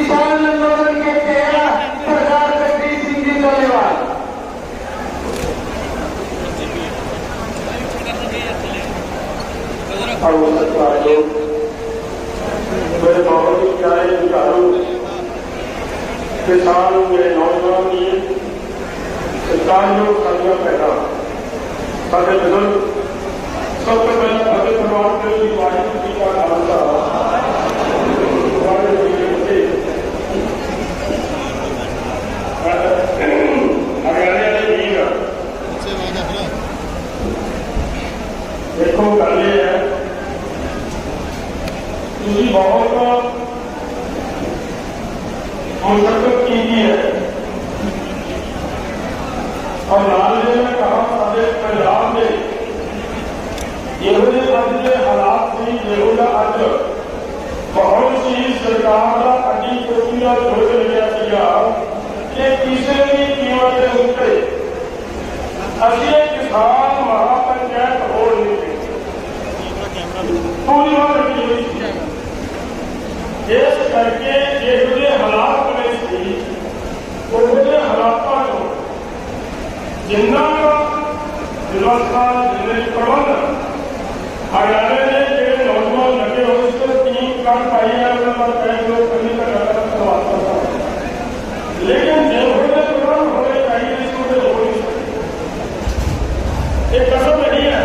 किसान आंदोलन के चेहरा सरदार जगदीश सिंह जी धन्यवाद। मेरे बहुत ही प्यारे विचारों किसान मेरे नौजवान की सरकारियों सारियां पैदा साढ़े बुजुर्ग सबसे पहले भगत परवान के लिए वाहिगुरू जी का खालसा वाहिगुरू जी की फतेह। हरियाणे वाले वीर देखो गल ये है तुझी बहुत मुशक्कत की है और नाल ने कहा सारे पंजाब में यहो अज के हालात से यहो अज बहुत सी सरकार का अड्डी चोटी का जुड़ लिया कि किसी भी कीमत के उत्ते असली किसान महापंचायत हो नहीं पूरी बात इस करके जो हालात बने सी उन्होंने हालातों को जिन्ना व्यवस्था जिले प्रबंध हरियाणे ने जो नौजवान लगे हो उसको टीम कर पाई है उन्होंने कई लोग कभी तक करवाता था लेकिन जो प्रबंध होने चाहिए इसको हो नहीं सकते। एक कसम नहीं है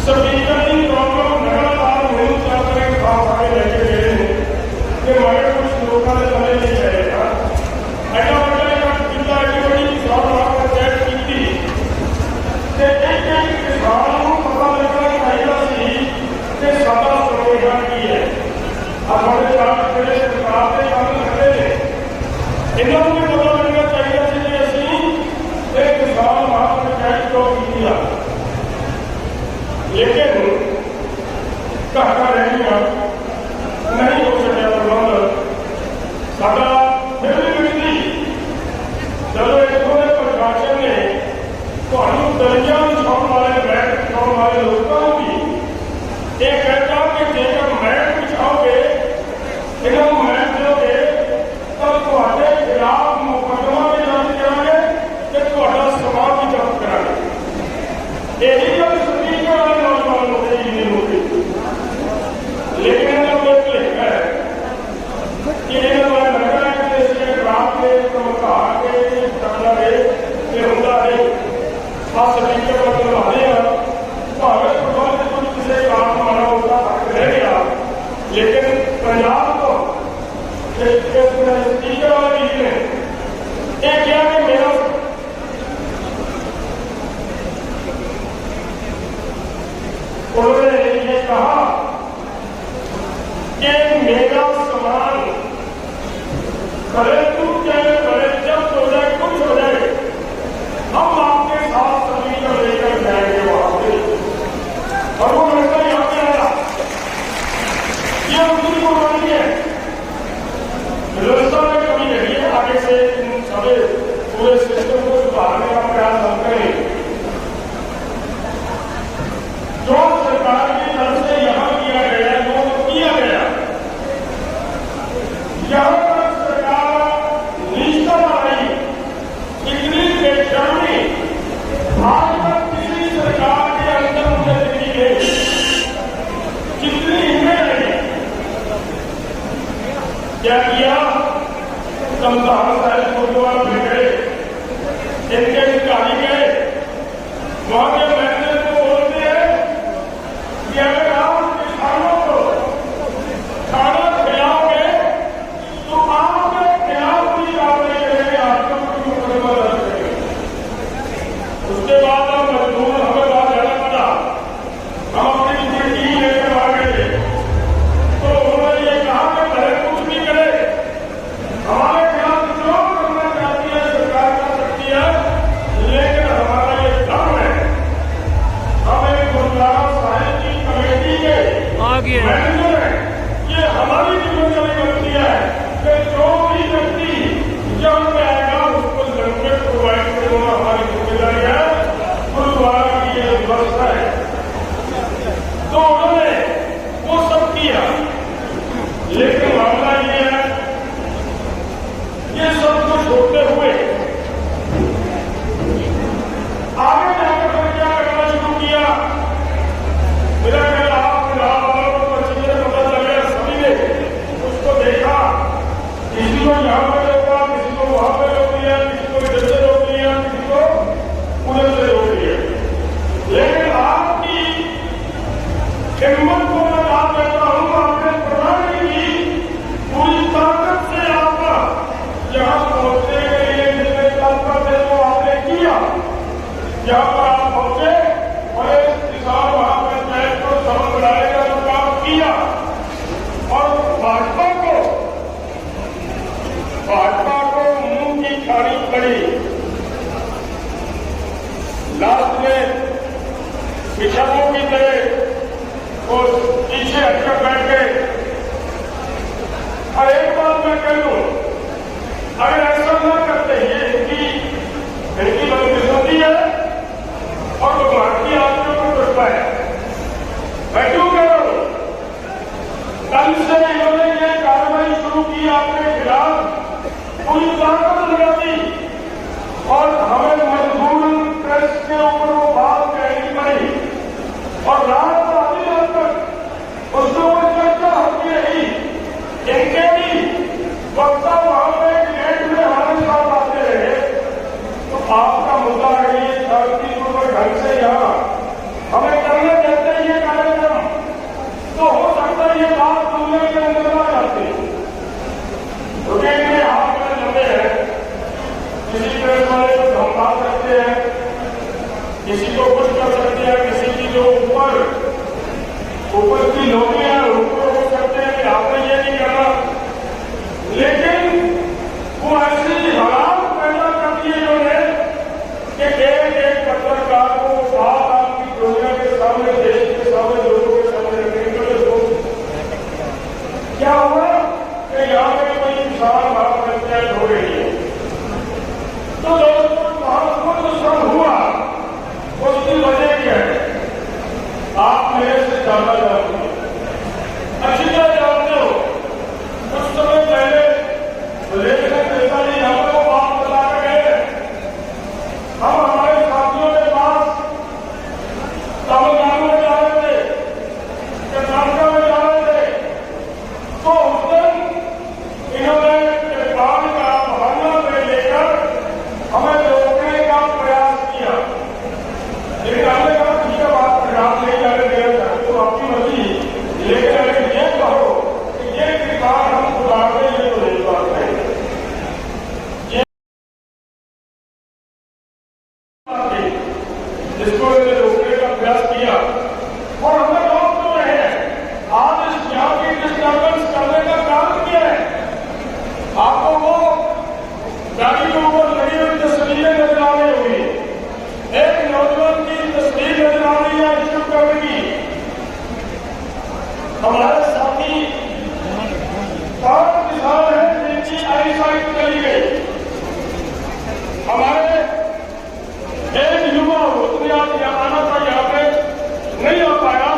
स्पीकर की प्रॉब्लम लगातार मिल जाते हैं आगे लेके गए हैं कि मगर कुछ लोगों ने समझ नहीं रहेगा ऐसा मतलब जिला की बड़ी किसान पंचायत की थी एक एक किसान को पता लगना चाहिए कि सादा स्वरोजगार की है हमारे साथ खड़े सरकार के काम खड़े हैं इन्होंने पता लगना चाहिए कि असं एक किसान महापंचायत को किया लेकिन कहता रही नहीं हो सके प्रबंध साडा फिर भी मिलती चलो इतों के प्रशासन ने ਤੁਹਾਨੂੰ ਦਰਜਾ ਛਾਉਣ ਵਾਲੇ ਮੈਟ ਛਾਉਣ ਵਾਲੇ ਲੋਕਾਂ ਨੂੰ ਵੀ ਇਹ ਕਹਿਤਾ ਕਿ ਜੇਕਰ ਮੈਟ ਵਿਛਾਓਗੇ ਇਹਨਾਂ ਨੂੰ ਮੈਟ ਦਿਓਗੇ ਤਾਂ ਤੁਹਾਡੇ ਖਿਲਾਫ ਮੁਕੱਦਮਾ ਵੀ ਦਰਜ ਕਰਾਂਗੇ ਤੇ ਤੁਹਾਡਾ ਸਮਾਨ ਵੀ ਜ਼ਬਤ ਕਰਾਂਗੇ। ਇਹੀ ਗੱਲ ਸਪੀਕਰ ਵਾਲੇ नौजवान होते ही नहीं होते लेकिन इन्होंने कोई लिखा है कि इन्होंने लगता है कि इसके रात के धमका के करना है कि होता है बस स्पीकर मतलब आने भावे प्रबंध कुछ किसी काम माना होता रह गया लेकिन पंजाब को स्पीकर वाले वीर ने यह किया कि मेरा उन्होंने ये कहा कि मेरा समान करे तुम चाहे करे जब हो जाए कुछ हो जाए हम आपके साथ सभी को लेकर जाएंगे वहां पे और वो लड़का यहाँ पे आया ये उनकी कुर्बानी है व्यवस्था में कमी नहीं है आगे से इन सभी पूरे सिस्टम को सुधारने का प्रयास हम करें। जो सरकार की तरफ से यहाँ किया गया जो किया गया यहाँ पर सरकार निष्ठा आई इतनी बेशर्मी आज तक किसी सरकार के अंदर मुझे दिखी गई कितनी हिम्मत रही क्या किया कमदार साहब गुरुद्वारा में गए इनके अधिकारी गए वहां के मैनेजर को बोलते हैं कि अगर आप किसानों को खाना खिलाओगे तो आपके खिलाफ भी कार्रवाई करेंगे आपको मुकदमा दर्ज करेंगे। उसके बाद हम मजबूर हमें बाहर जाना पड़ा हम अपनी पूरी टीम लेकर आ गए तो उन्होंने ये कहा कि भले कुछ भी करे हमारे खिलाफ जो करना चाहती है सरकार कर सकती है लेकिन हमारा ये धर्म है पड़ी। लास्ट में पिछड़ों की तरह वो पीछे हटकर बैठ गए। और एक बात मैं कह दूं, अगर ऐसा न करते ये इनकी बदकिस्मती है और वो भारतीय आदमियों को दुष्ट है। मैं क्यों कह रहा हूं? कल से इन्होंने ये कार्रवाई शुरू की आपके खिलाफ, पूरी ताकत लगा दी और हमें मजबूर प्रेस के ऊपर वो बात कहनी पड़ी और रात आधी रात तक उसके ऊपर चर्चा होती रही। इनके भी वक्ता वहां पे गेट में हमारे साथ आते रहे। तो आपका मुद्दा है ये शांतिपूर्वक ढंग से यहाँ हमें करने देते हैं ये कार्यक्रम, तो हो सकता है ये बात दुनिया के अंदर आ जाती। क्योंकि इनके हाथ में लंबे हैं, किसी प्रेस वाले को धमका सकते हैं, किसी को कुछ कर सकते हैं, किसी की जो ऊपर की लोग हैं ऊपर हो सकते हैं कि आपने ये नहीं करना। लेकिन वो ऐसी हालात पैदा कर दिए इन्होंने कि एक एक पत्रकार को बात आपकी दुनिया के सामने, देश के सामने, लोगों के सामने रखने के लिए क्या हुआ कि यहाँ पे कोई किसान आत्महत्या हो रही है। तो दोस्तों वहां जो श्रम हुआ उसकी वजह क्या है? आप मेरे से ज्यादा जानते हो, अच्छी तरह जानते हो। कुछ समय पहले लेखक नेताजी यहाँ पर वो बात बता कर गए, हम हमारे साथियों के पास तमिलनाडु में जा रहे थे, कर्नाटक में जा रहे थे, तो उस दिन इन्होंने नेपाल का बहाना में लेकर हमें रोकने का प्रयास किया। लेकिन हमने कहा ठीक है, बात प्रयास नहीं जाने दिया तो आपकी मर्जी। लेकिन अगर ये कहो कि ये किसान हम उतार दें, ये तो नहीं बात है। जिसको रोकने का प्रयास किया और हमें रोक तो रहे हैं। आज इस यहाँ की डिस्टर्बेंस करने का कारण क्या है? आपको वो गाड़ी के ऊपर लगी हुई तस्वीरें नजर आ रही होगी, एक नौजवान की तस्वीर नजर आ रही है इश्यू करने की। हमारे साथी 5 किसान हैं जिनकी आई साइट चली गई। हमारे एक युवा उसने आज यहाँ आना था, यहाँ पे नहीं आ पाया।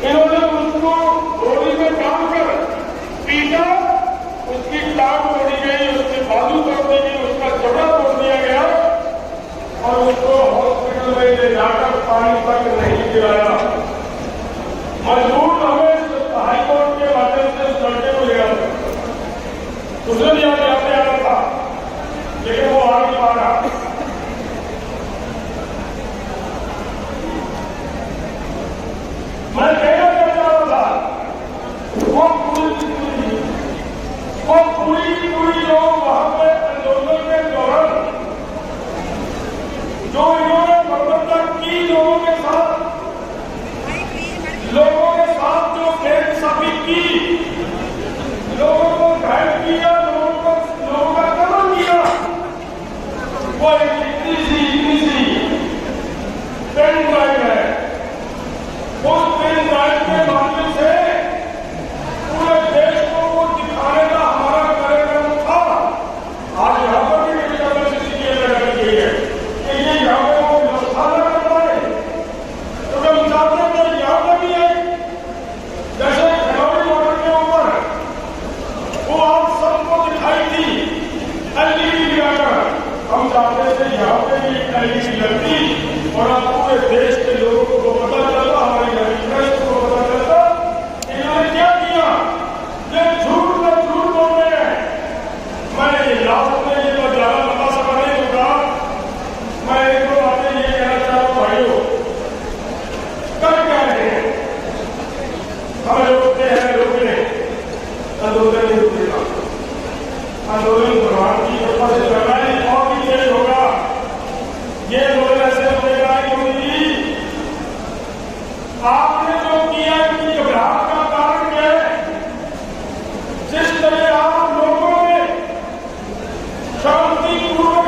इन्होंने उसको गोली में काम कर पीटा, उसकी टांग तोड़ी गई, उसके बाजू तोड़ दी गई, उसका जबड़ा तोड़ दिया गया और उसको हॉस्पिटल में ले जाकर पानी तक नहीं गिराया। मजबूर हमें हाईकोर्ट के माध्यम से उस लड़के को लेना था। उसने भी आज यहाँ पे आना था, लेकिन वो आ नहीं पा रहा। मैं कहना चाहता था वो पूरी लोग वहां पे आंदोलन के दौरान जो इन्होंने बर्बरता की लोगों के साथ जो बेइंसाफी की, लोगों को घायल किया, लोगों का कत्ल किया, वो एक इतनी सी पेन ड्राइव है। उस पेन ड्राइव के माध्यम से पूरे देश को वो दिखाने का हमारा कार्यक्रम था। आज यहाँ पर भी ये है कि ये यहाँ पे वो व्यवस्था न कर पाए, तो हम चाहते थे यहाँ पर भी है जैसे खिलौड़ी बॉर्डर के ऊपर वो आप सबको दिखाई थी एलईडी लगाकर। हम चाहते थे यहाँ पे भी एलईडी लगती और आप पूरे देश के लोगों को पता चला, हमारी प्रेस को पता चलता इन्होंने क्या किया। ये झूठ बोल रहे हैं। मैं लास्ट में ये तो ज्यादा लंबा सफर नहीं होगा, मैं एक दो बातें ये कहना चाहता हूँ। भाइयों, कर क्या रहे हैं? हम रोकते हैं, रोकने आंदोलन नहीं रुकेगा। आंदोलन भगवान की कृपा से लड़ाई और भी तेज होगा। ये लोग ऐसे होगा कि आपने जो किया कि घबराहट का कारण क्या है? जिस तरह आप लोगों ने शांतिपूर्वक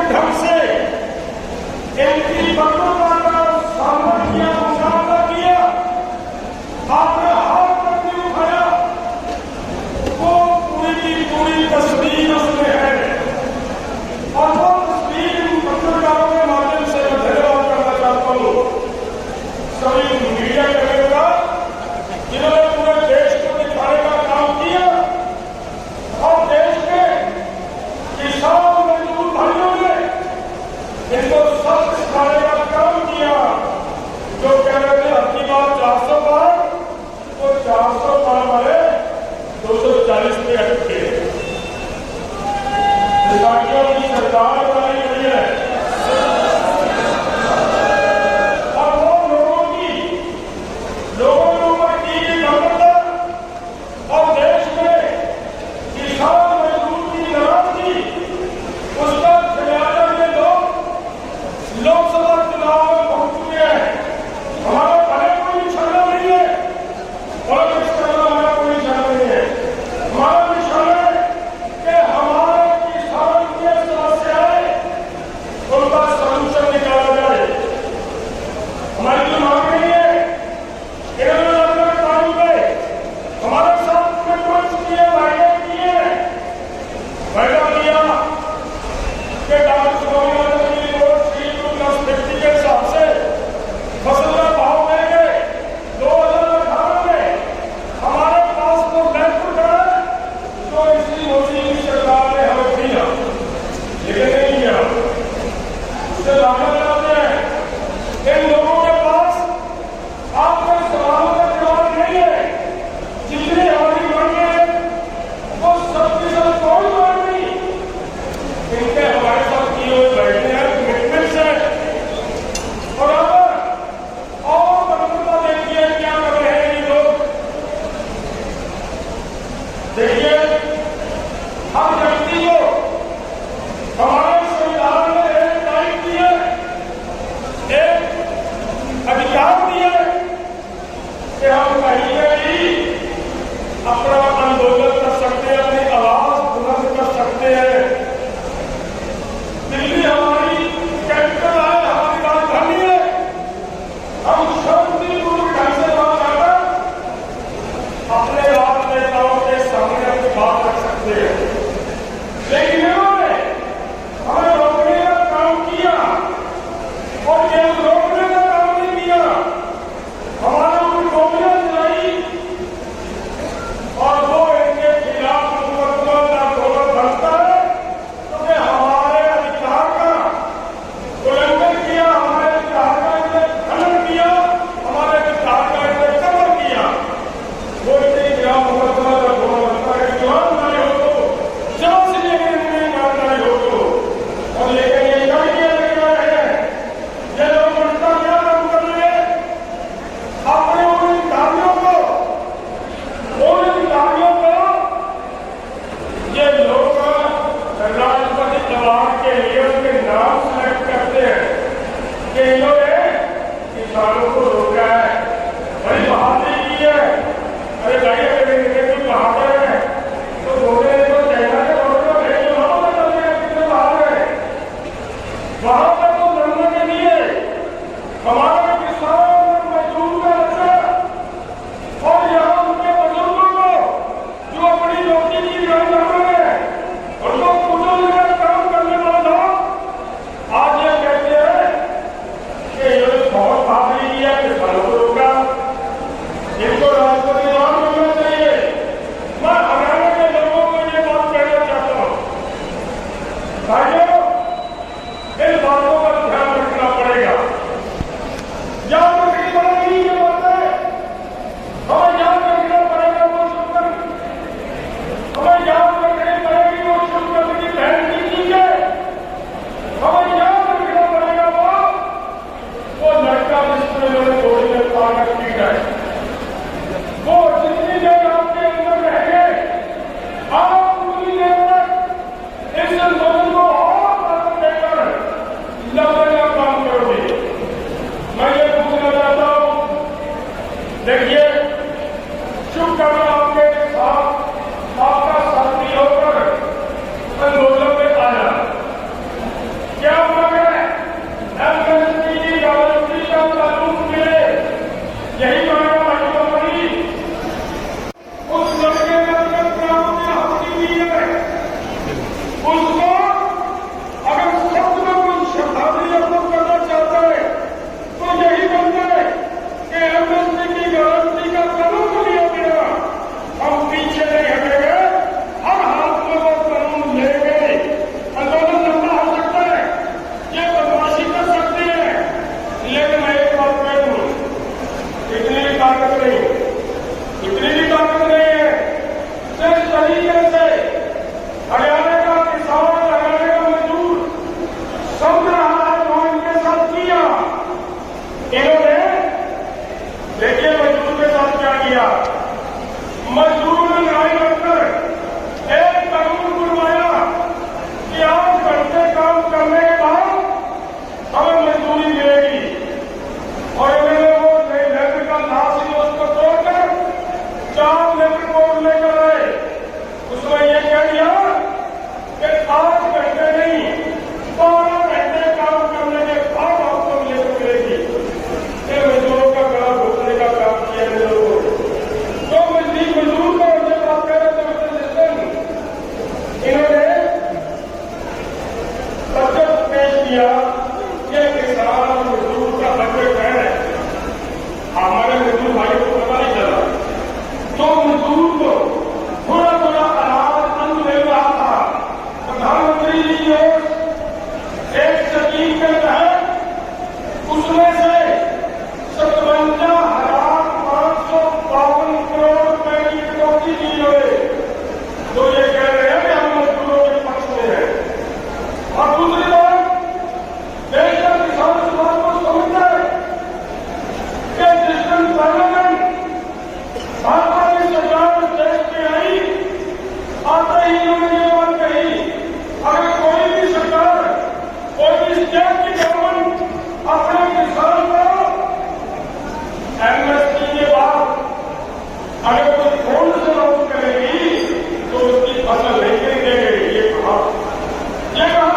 फसल नहीं खरीदेंगे, ये कहा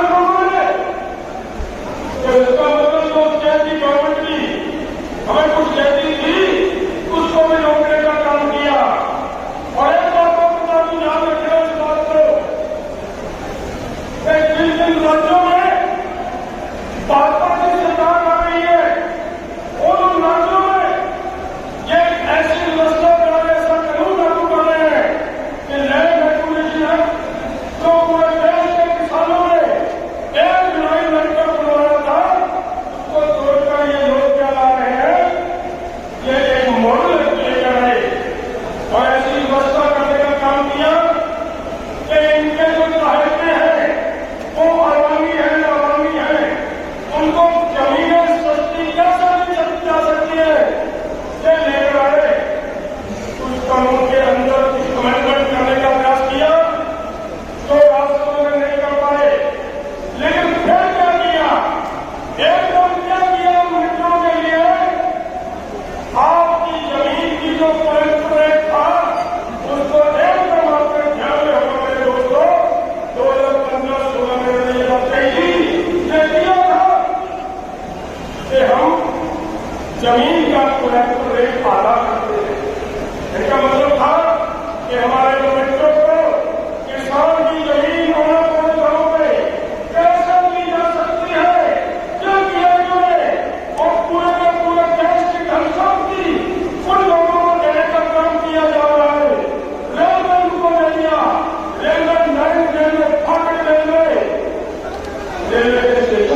लोगों ने। तो इसका मतलब जो कहती गवर्नमेंट की हमें कुछ कहती थी, उसको भी रोकने का काम किया। और एक बात को बता दूं, याद रखना इस बात को, जिन राज्यों में भाजपा की सरकार आ रही है, उन राज्यों में ये ऐसी व्यवस्था करा, ऐसा कानून लागू कर रहे हैं कि लैंड एक्विजिशन एक्ट जो पूरे देश के किसानों ने 1 जुलाई लड़कर बनवाया था, उसको तोड़कर ये लोग क्या ला रहे हैं, ये एक मॉडल लेकर आए और ऐसी व्यवस्था करने का काम किया कि इनके जो सहायते हैं वो अवामी है, उनको जमीनें सस्ती कैसे मिल जा सकती है, ये लेकर आए। उस कानून के अंदर कुछ अमेंडमेंट करने का प्रयास किया तो राज्यसभा में नहीं कर पाए, लेकिन फिर क्या किया, एकदम क्या किया, मित्रों के लिए आपकी जमीन की जो परंपरा था उसको एकदम आपके ध्यान में होगा मेरे दोस्तों। 2015-16 में ये बात कही ने दिया था कि हम जमीन का कलेक्टर रेट आधा करते हैं। इसका मतलब था कि हमारे जो मित्रों को किसान की जमीन होना पूरे घरों पे कैसे दी जा सकती है, क्या किया इन्होंने, और पूरे का पूरा देश की धन संपत्ति उन लोगों को देने का काम किया जा रहा है। रेलवे उनको दे दिया, रेलवे लाइन, रेलवे फाटक, रेलवे स्टेशन